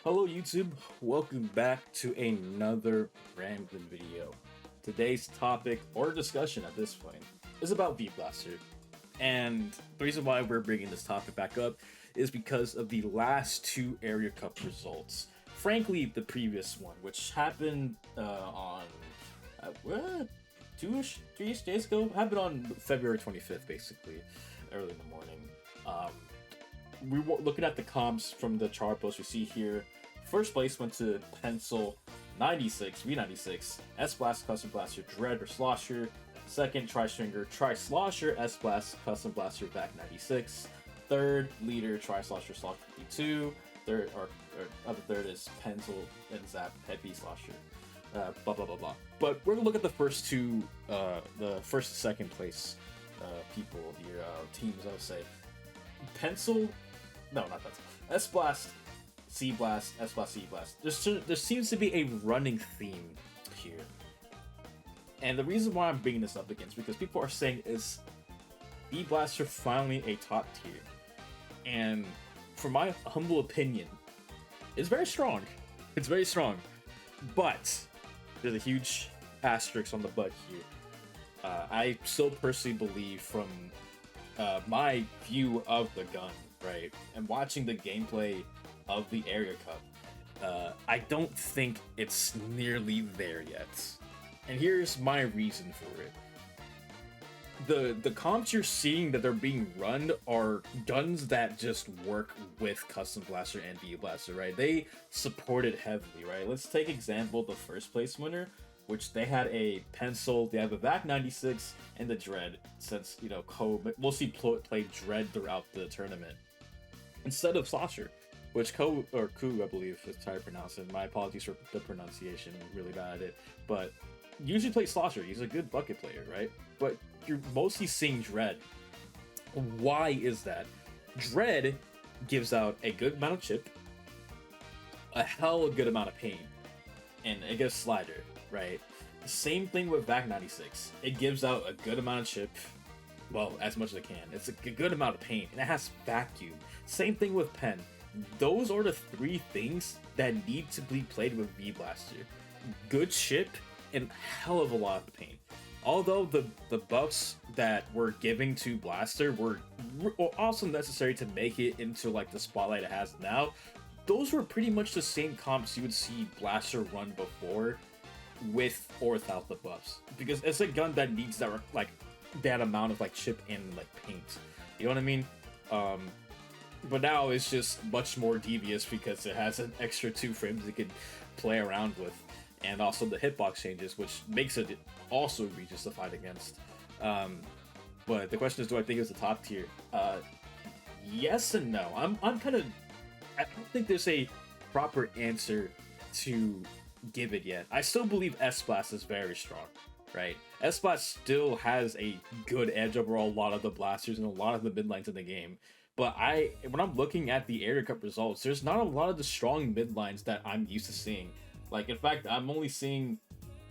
Hello YouTube, welcome back to another RambLen video. Today's topic, or discussion at this point, is about V-Blaster. And the reason why we're bringing this topic back up is because of the last two Area Cup results. Frankly, the previous one, which happened on, two-ish, three-ish days ago, happened on February 25th, basically, early in the morning. We were looking at the comps from the chart post we see here. First place went to Pencil 96, V96, S-Blast, Custom Blaster, Dread or Slosher. Second, Tri-Stringer, Tri-Slosher, S-Blast, Custom Blaster, Back 96. Third, Leader, Tri-Slosher, Slosh 52. Third, or other third is Pencil and Zap, Heavy Slosher. Blah, blah, blah, blah. But we're gonna look at the first two, the first and second place people here, teams, I would say. Pencil, no, not Pencil. S-Blast, C-Blast, S-Blast, C-Blast. There seems to be a running theme here. And the reason why I'm bringing this up again is because people are saying, is V-Blaster finally a top tier? And for my humble opinion, it's very strong. It's very strong. But there's a huge asterisk on the but here. I still personally believe from my view of the gun, right, and watching the gameplay of the Area Cup, I don't think it's nearly there yet. And here's my reason for it. The comps you're seeing that are being run are guns that just work with Custom Blaster and V-Blaster, right? They support it heavily, right? Let's take example the first place winner, which they had a Pencil, they have a VAC 96, and the Dread, since, you know, Ko mostly played Dread throughout the tournament, instead of Slosher, which Ko, or Ku, I believe, is how to pronounce it. My apologies for the pronunciation, I'm really bad at it, but usually plays Slosher, he's a good bucket player, right? But you're mostly seeing Dread. Why is that? Dread gives out a good amount of chip, a hell of a good amount of pain, and it gets slider, right? Same thing with VAC 96. It gives out a good amount of chip, well, as much as it can. It's a good amount of pain, and it has vacuum. Same thing with Pen. Those are the three things that need to be played with V-Blaster. Good chip and hell of a lot of pain. Although the buffs that we're giving to Blaster were also necessary to make it into like the spotlight it has now, those were pretty much the same comps you would see Blaster run before, with or without the buffs, because it's a gun that needs that like that amount of like chip and like paint. You know what I mean? But now it's just much more devious because it has an extra 2 frames it can play around with, and also the hitbox changes, which makes it also be justified against. But the question is, do I think it's a top tier? Yes and no. I'm kind of, I don't think there's a proper answer to give it yet. I still believe S-Blast is very strong, right? S-Blast still has a good edge over a lot of the blasters and a lot of the mid lines in the game. But when I'm looking at the Area Cup results, there's not a lot of the strong mid lines that I'm used to seeing. Like, in fact, I'm only seeing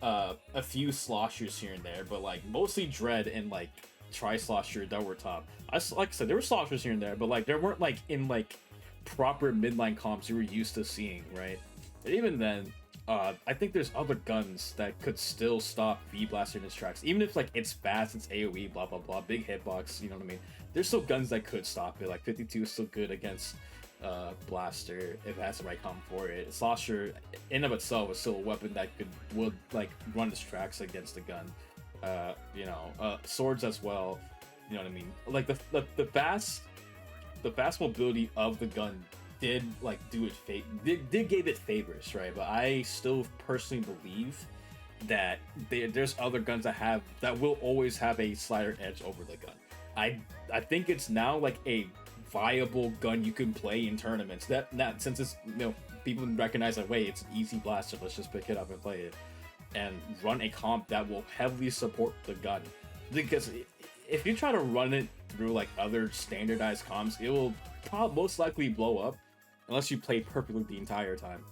a few sloshers here and there, but like mostly Dread and like Tri-Slosher that were top. Like I said, there were sloshers here and there, but like there weren't like in like proper midline comps you were used to seeing, right? And even then, I think there's other guns that could still stop V-Blaster in his tracks. Even if like it's fast, it's AoE, blah blah blah, big hitbox, you know what I mean? There's still guns that could stop it. Like 52 is still good against Blaster if it has the right comp for it. Slosher in of itself is still a weapon that would like run its tracks against the gun. You know, swords as well. You know what I mean? Like the fast mobility of the gun did like do it did give it favors, right? But I still personally believe that there's other guns that will always have a slider edge over the gun. I think it's now like a viable gun you can play in tournaments. That since it's, you know, people recognize that, wait, it's an easy blaster, let's just pick it up and play it and run a comp that will heavily support the gun. Because if you try to run it through like other standardized comps, it will most likely blow up unless you play perfectly the entire time,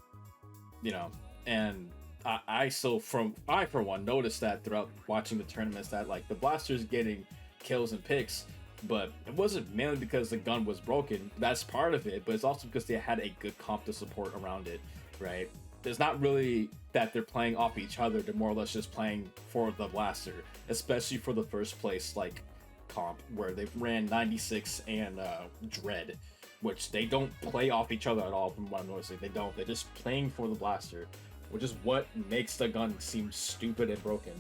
you know. And I for one noticed that throughout watching the tournaments, that like the blasters getting kills and picks but it wasn't mainly because the gun was broken. That's part of it, but it's also because they had a good comp to support around it, right? There's not really that they're playing off each other. They're more or less just playing for the blaster, especially for the first place like comp where they ran 96 and Dread, which they don't play off each other at all. From what I'm noticing, they don't. They're just playing for the blaster, which is what makes the gun seem stupid and broken.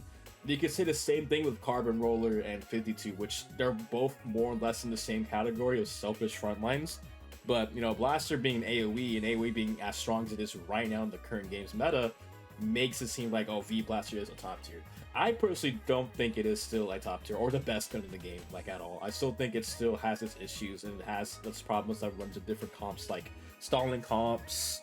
You can say the same thing with Carbon Roller and 52, which they're both more or less in the same category of selfish frontlines. But, you know, Blaster being AoE and AoE being as strong as it is right now in the current game's meta makes it seem like, oh, V Blaster is a top tier. I personally don't think it is still a top tier or the best gun in the game, like, at all. I still think it still has its issues and it has its problems that runs in different comps, like stalling comps,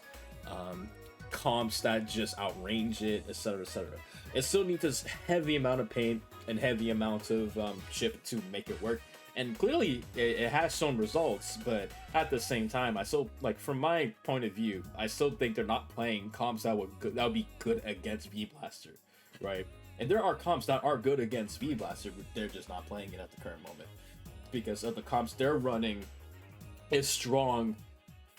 comps that just outrange it, etc., etc. It still needs this heavy amount of paint and heavy amount of chip to make it work. And clearly, it has shown results, but at the same time, I still, like, from my point of view, I still think they're not playing comps that would be good against V Blaster, right? And there are comps that are good against V Blaster, but they're just not playing it at the current moment because of the comps they're running is strong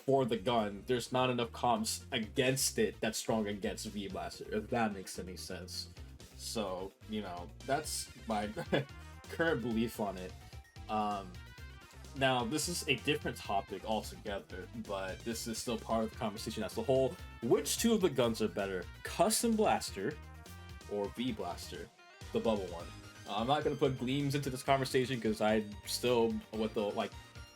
for the gun. There's not enough comps against it that's strong against V Blaster, if that makes any sense. So, you know, that's my current belief on it. Now, this is a different topic altogether, but this is still part of the conversation as a whole. Which two of the guns are better, Custom Blaster or V Blaster, the bubble one? I'm not going to put Gleams into this conversation because I still, with the, like,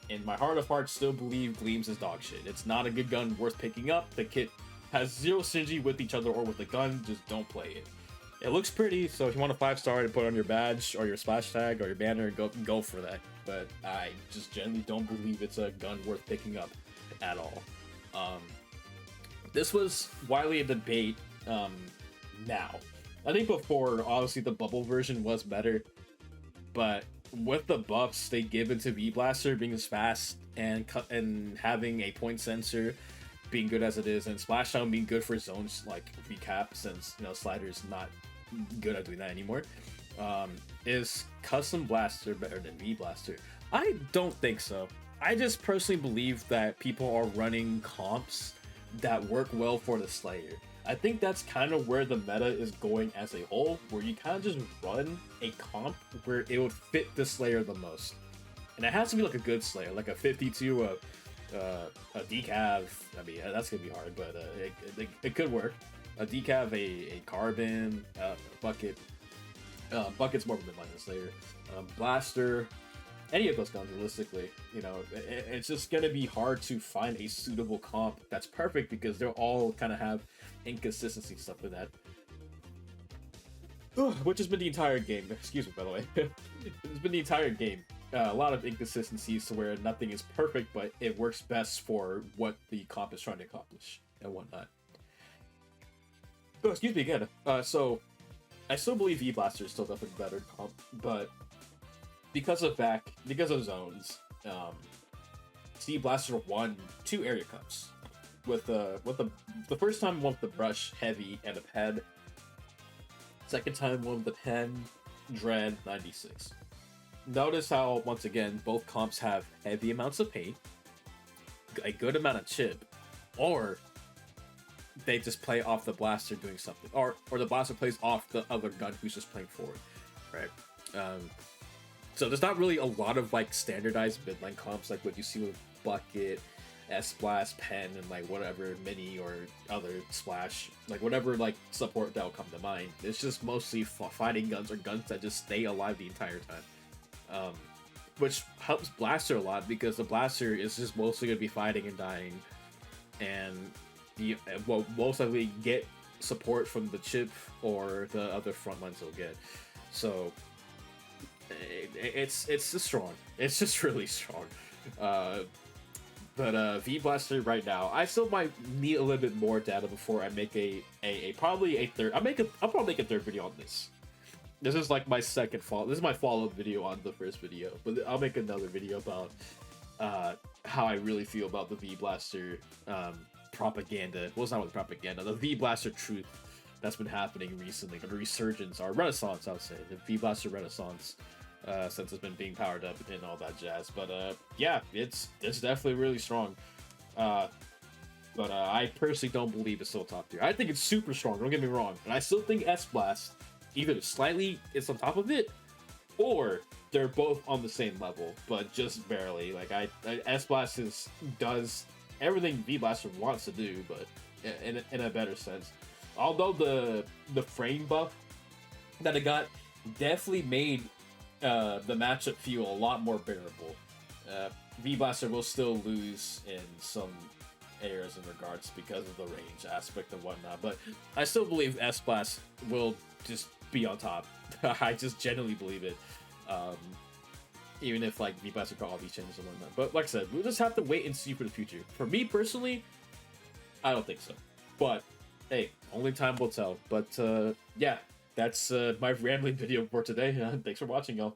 in my heart of hearts, still believe Gleams is dog shit. It's not a good gun worth picking up. The kit has zero synergy with each other or with the gun. Just don't play it. It looks pretty, so if you want a 5-star to put on your badge or your splash tag or your banner, go for that. But I just generally don't believe it's a gun worth picking up at all. This was widely a debate now. I think before, obviously, the bubble version was better, but with the buffs they give into V Blaster being as fast and having a point sensor being good as it is, and Splashdown being good for zones like recap, since, you know, Slider's not good at doing that anymore, is Custom Blaster better than V Blaster? I don't think so. I just personally believe that people are running comps that work well for the Slayer. I think that's kind of where the meta is going as a whole, where you kind of just run a comp where it would fit the Slayer the most. And it has to be like a good Slayer, like a 52, a decav. I mean, that's gonna be hard, but it could work. A decav, a carbon, bucket. Bucket's more of a midline Slayer. Blaster, any of those guns, realistically, you know, it's just gonna be hard to find a suitable comp that's perfect because they'll all kind of have inconsistency, stuff like that. Which has been the entire game. Excuse me, by the way. It's been the entire game. A lot of inconsistencies to where nothing is perfect, but it works best for what the comp is trying to accomplish and whatnot. Oh, excuse me again. So I still believe V Blaster is still definitely better comp, but because of zones, C Blaster won 2 area cups with the first time one with the brush heavy and a ped. Second time one with the pen, Dread 96. Notice how, once again, both comps have heavy amounts of paint, a good amount of chip, or they just play off the blaster doing something, or the blaster plays off the other gun who's just playing forward, right? So there's not really a lot of like standardized midline comps like what you see with Bucket, S-Blast, Pen, and like whatever mini or other splash, like whatever like support that will come to mind. It's just mostly fighting guns or guns that just stay alive the entire time, which helps Blaster a lot because the Blaster is just mostly going to be fighting and dying, and you will most likely get support from the chip or the other front lines they'll get. So it's just strong. It's just really strong. But V Blaster right now, I still might need a little bit more data before I make probably a third. I'll probably make a third video on this. This is like my second follow. This is my follow-up video on the first video, but I'll make another video about how I really feel about the V Blaster propaganda. Well, it's not really propaganda. The V Blaster truth that's been happening recently, the resurgence or renaissance, I would say, the V Blaster renaissance. since it's been being powered up and all that jazz. But yeah, it's definitely really strong. But I personally don't believe it's still top tier. I think it's super strong, don't get me wrong. And I still think S-Blast, either slightly it's on top of it, or they're both on the same level, but just barely. Like, S-Blast does everything V-Blaster wants to do, but in a better sense. Although the frame buff that it got definitely made the matchup feel a lot more bearable. V-Blaster will still lose in some areas in regards because of the range aspect and whatnot, but I still believe S-Blast will just be on top. I just genuinely believe it. Even if like V-Blaster got all these changes and whatnot. But like I said, we'll just have to wait and see for the future. For me personally, I don't think so. But hey, only time will tell. But yeah, that's my rambling video for today. Thanks for watching, y'all.